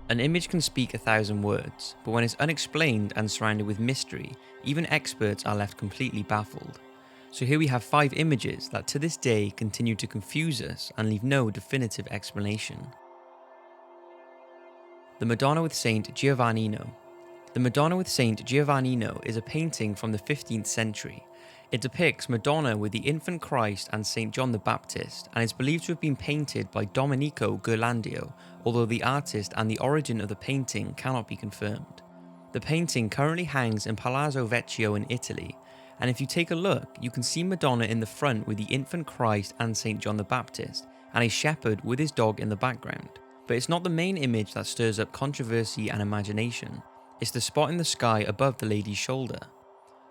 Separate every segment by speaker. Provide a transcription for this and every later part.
Speaker 1: An image can speak 1,000 words, but when it's unexplained and surrounded with mystery, even experts are left completely baffled. So here we have 5 images that to this day continue to confuse us and leave no definitive explanation. The Madonna with Saint Giovannino. The Madonna with Saint Giovannino is a painting from the 15th century. It depicts Madonna with the infant Christ and St. John the Baptist, and is believed to have been painted by Domenico Ghirlandaio, although the artist and the origin of the painting cannot be confirmed. The painting currently hangs in Palazzo Vecchio in Italy, and if you take a look, you can see Madonna in the front with the infant Christ and St. John the Baptist, and a shepherd with his dog in the background. But it's not the main image that stirs up controversy and imagination. It's the spot in the sky above the lady's shoulder.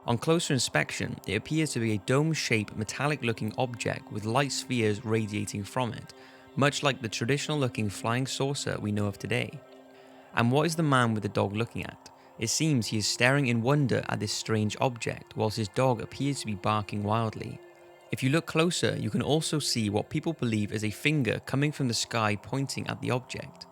Speaker 1: On closer inspection, it appears to be a dome-shaped metallic-looking object with light spheres radiating from it, much like the traditional-looking flying saucer we know of today. And what is the man with the dog looking at? It seems he is staring in wonder at this strange object, whilst his dog appears to be barking wildly. If you look closer, you can also see what people believe is a finger coming from the sky pointing at the object.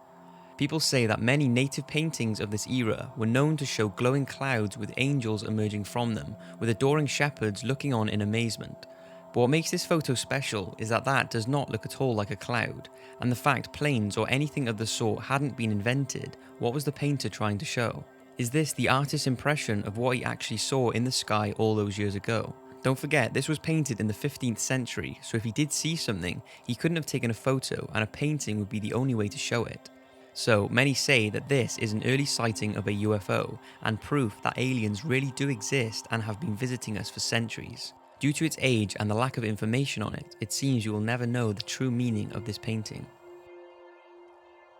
Speaker 1: People say that many native paintings of this era were known to show glowing clouds with angels emerging from them, with adoring shepherds looking on in amazement. But what makes this photo special is that does not look at all like a cloud, and the fact planes or anything of the sort hadn't been invented. What was the painter trying to show? Is this the artist's impression of what he actually saw in the sky all those years ago? Don't forget, this was painted in the 15th century, so if he did see something, he couldn't have taken a photo, and a painting would be the only way to show it. So, many say that this is an early sighting of a UFO, and proof that aliens really do exist and have been visiting us for centuries. Due to its age and the lack of information on it, it seems you will never know the true meaning of this painting.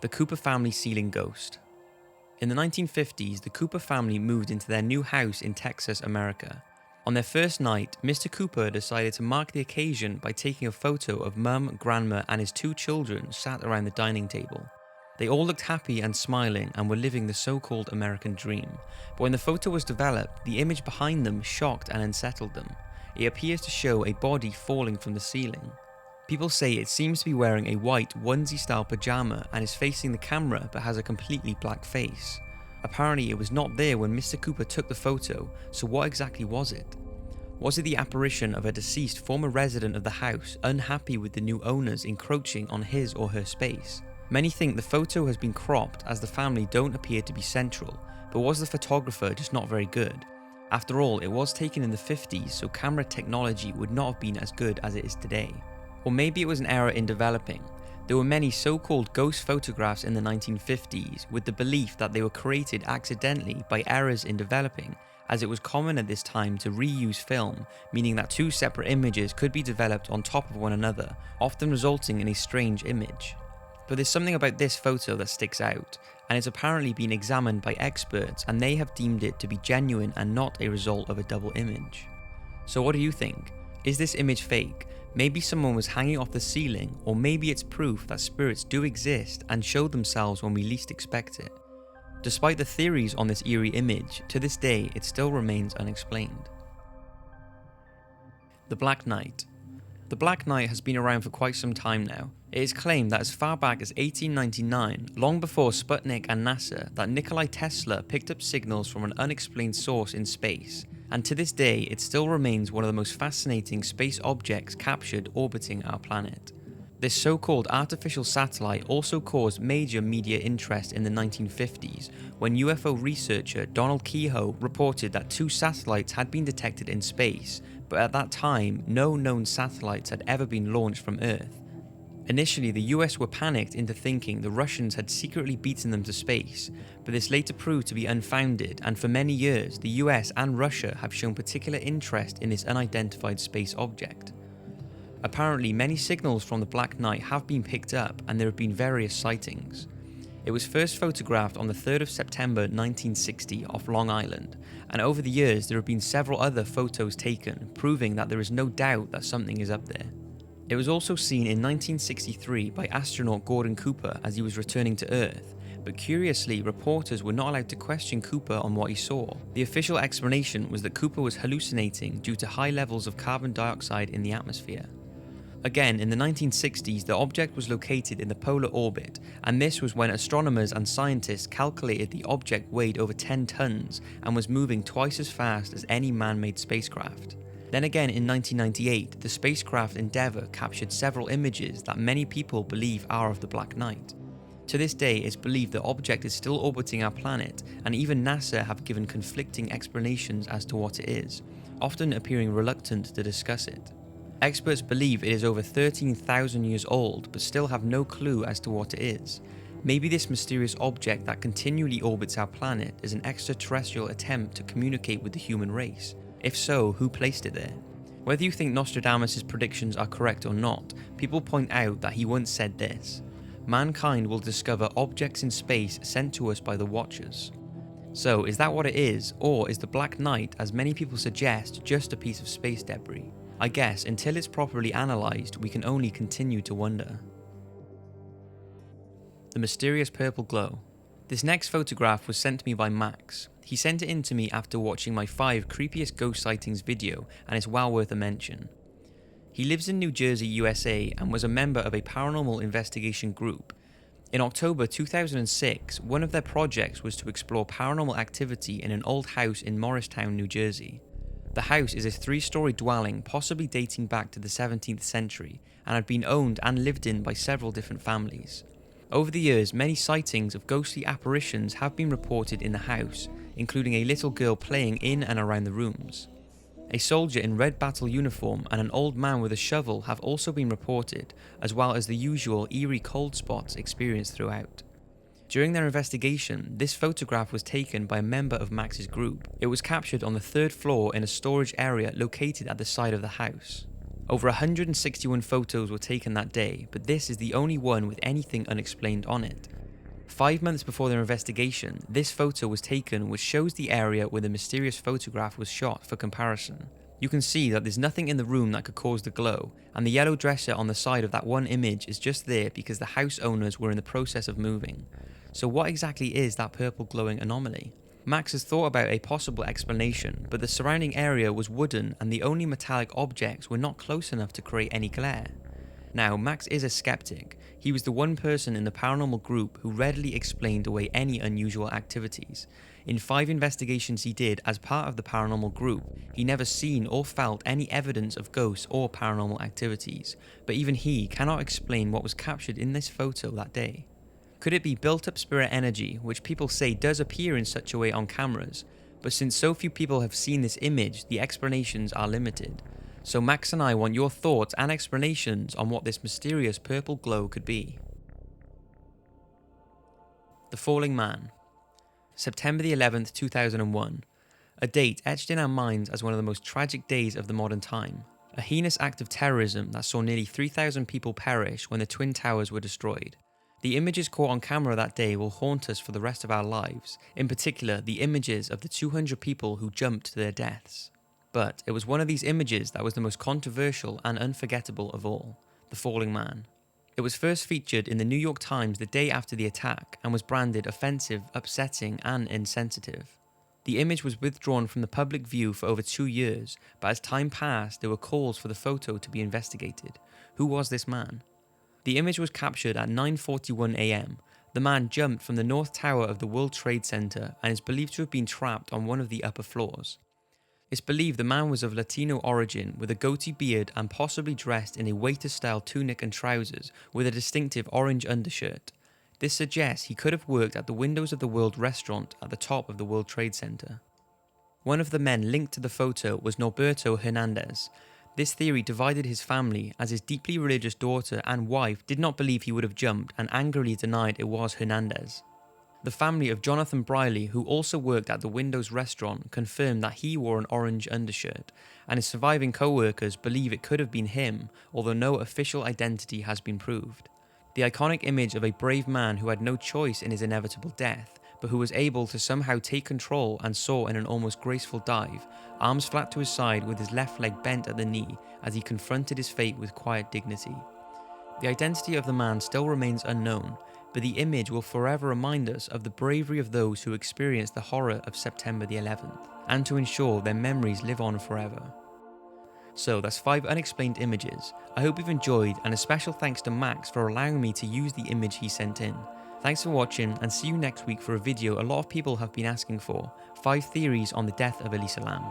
Speaker 1: The Cooper family ceiling ghost. In the 1950s, the Cooper family moved into their new house in Texas, America. On their first night, Mr. Cooper decided to mark the occasion by taking a photo of Mum, Grandma, and his 2 children sat around the dining table. They all looked happy and smiling and were living the so-called American dream. But when the photo was developed, the image behind them shocked and unsettled them. It appears to show a body falling from the ceiling. People say it seems to be wearing a white onesie-style pajama and is facing the camera but has a completely black face. Apparently it was not there when Mr. Cooper took the photo, so what exactly was it? Was it the apparition of a deceased former resident of the house, unhappy with the new owners encroaching on his or her space? Many think the photo has been cropped as the family don't appear to be central, but was the photographer just not very good? After all, it was taken in the 50s, so camera technology would not have been as good as it is today. Or maybe it was an error in developing. There were many so-called ghost photographs in the 1950s with the belief that they were created accidentally by errors in developing, as it was common at this time to reuse film, meaning that 2 separate images could be developed on top of one another, often resulting in a strange image. But there's something about this photo that sticks out, and it's apparently been examined by experts and they have deemed it to be genuine and not a result of a double image. So what do you think? Is this image fake? Maybe someone was hanging off the ceiling, or maybe it's proof that spirits do exist and show themselves when we least expect it. Despite the theories on this eerie image, to this day it still remains unexplained. The Black Knight. The Black Knight has been around for quite some time now. It is claimed that as far back as 1899, long before Sputnik and NASA, that Nikola Tesla picked up signals from an unexplained source in space, and to this day it still remains one of the most fascinating space objects captured orbiting our planet. This so-called artificial satellite also caused major media interest in the 1950s, when UFO researcher Donald Keyhoe reported that 2 satellites had been detected in space, but at that time no known satellites had ever been launched from Earth. Initially, the US were panicked into thinking the Russians had secretly beaten them to space, but this later proved to be unfounded, and for many years the US and Russia have shown particular interest in this unidentified space object. Apparently, many signals from the Black Knight have been picked up and there have been various sightings. It was first photographed on the 3rd of September 1960 off Long Island, and over the years there have been several other photos taken, proving that there is no doubt that something is up there. It was also seen in 1963 by astronaut Gordon Cooper as he was returning to Earth, but curiously, reporters were not allowed to question Cooper on what he saw. The official explanation was that Cooper was hallucinating due to high levels of carbon dioxide in the atmosphere. Again, in the 1960s, the object was located in the polar orbit, and this was when astronomers and scientists calculated the object weighed over 10 tons and was moving twice as fast as any man-made spacecraft. Then again in 1998, the spacecraft Endeavour captured several images that many people believe are of the Black Knight. To this day, it's believed the object is still orbiting our planet, and even NASA have given conflicting explanations as to what it is, often appearing reluctant to discuss it. Experts believe it is over 13,000 years old, but still have no clue as to what it is. Maybe this mysterious object that continually orbits our planet is an extraterrestrial attempt to communicate with the human race. If so, who placed it there? Whether you think Nostradamus' predictions are correct or not, people point out that he once said this: "Mankind will discover objects in space sent to us by the Watchers." So, is that what it is, or is the Black Knight, as many people suggest, just a piece of space debris? I guess until it's properly analysed, we can only continue to wonder. The mysterious purple glow. This next photograph was sent to me by Max. He sent it in to me after watching my 5 creepiest ghost sightings video, and it's well worth a mention. He lives in New Jersey, USA, and was a member of a paranormal investigation group. In October 2006, one of their projects was to explore paranormal activity in an old house in Morristown, New Jersey. The house is a 3-story dwelling, possibly dating back to the 17th century, and had been owned and lived in by several different families. Over the years, many sightings of ghostly apparitions have been reported in the house, including a little girl playing in and around the rooms. A soldier in red battle uniform and an old man with a shovel have also been reported, as well as the usual eerie cold spots experienced throughout. During their investigation, this photograph was taken by a member of Max's group. It was captured on the 3rd floor in a storage area located at the side of the house. Over 161 photos were taken that day, but this is the only one with anything unexplained on it. 5 months before their investigation, this photo was taken, which shows the area where the mysterious photograph was shot for comparison. You can see that there's nothing in the room that could cause the glow, and the yellow dresser on the side of that one image is just there because the house owners were in the process of moving. So what exactly is that purple glowing anomaly? Max has thought about a possible explanation, but the surrounding area was wooden and the only metallic objects were not close enough to create any glare. Now, Max is a skeptic. He was the one person in the paranormal group who readily explained away any unusual activities. In 5 investigations he did as part of the paranormal group, he never seen or felt any evidence of ghosts or paranormal activities, but even he cannot explain what was captured in this photo that day. Could it be built-up spirit energy, which people say does appear in such a way on cameras, but since so few people have seen this image, the explanations are limited. So Max and I want your thoughts and explanations on what this mysterious purple glow could be. The Falling Man. September the 11th, 2001. A date etched in our minds as one of the most tragic days of the modern time. A heinous act of terrorism that saw nearly 3,000 people perish when the Twin Towers were destroyed. The images caught on camera that day will haunt us for the rest of our lives, in particular the images of the 200 people who jumped to their deaths. But it was one of these images that was the most controversial and unforgettable of all, the Falling Man. It was first featured in the New York Times the day after the attack and was branded offensive, upsetting, and insensitive. The image was withdrawn from the public view for over 2 years, but as time passed, there were calls for the photo to be investigated. Who was this man? The image was captured at 9:41 a.m. The man jumped from the North Tower of the World Trade Center and is believed to have been trapped on one of the upper floors. It's believed the man was of Latino origin with a goatee beard and possibly dressed in a waiter-style tunic and trousers with a distinctive orange undershirt. This suggests he could have worked at the Windows of the World restaurant at the top of the World Trade Center. One of the men linked to the photo was Norberto Hernandez. This theory divided his family as his deeply religious daughter and wife did not believe he would have jumped and angrily denied it was Hernandez. The family of Jonathan Briley, who also worked at the Windows restaurant, confirmed that he wore an orange undershirt, and his surviving co-workers believe it could have been him, although no official identity has been proved. The iconic image of a brave man who had no choice in his inevitable death, but who was able to somehow take control and soar in an almost graceful dive, arms flat to his side with his left leg bent at the knee as he confronted his fate with quiet dignity. The identity of the man still remains unknown, but the image will forever remind us of the bravery of those who experienced the horror of September the 11th, and to ensure their memories live on forever. So that's 5 unexplained images. I hope you've enjoyed, and a special thanks to Max for allowing me to use the image he sent in. Thanks for watching, and see you next week for a video a lot of people have been asking for: 5 theories on the death of Elisa Lam.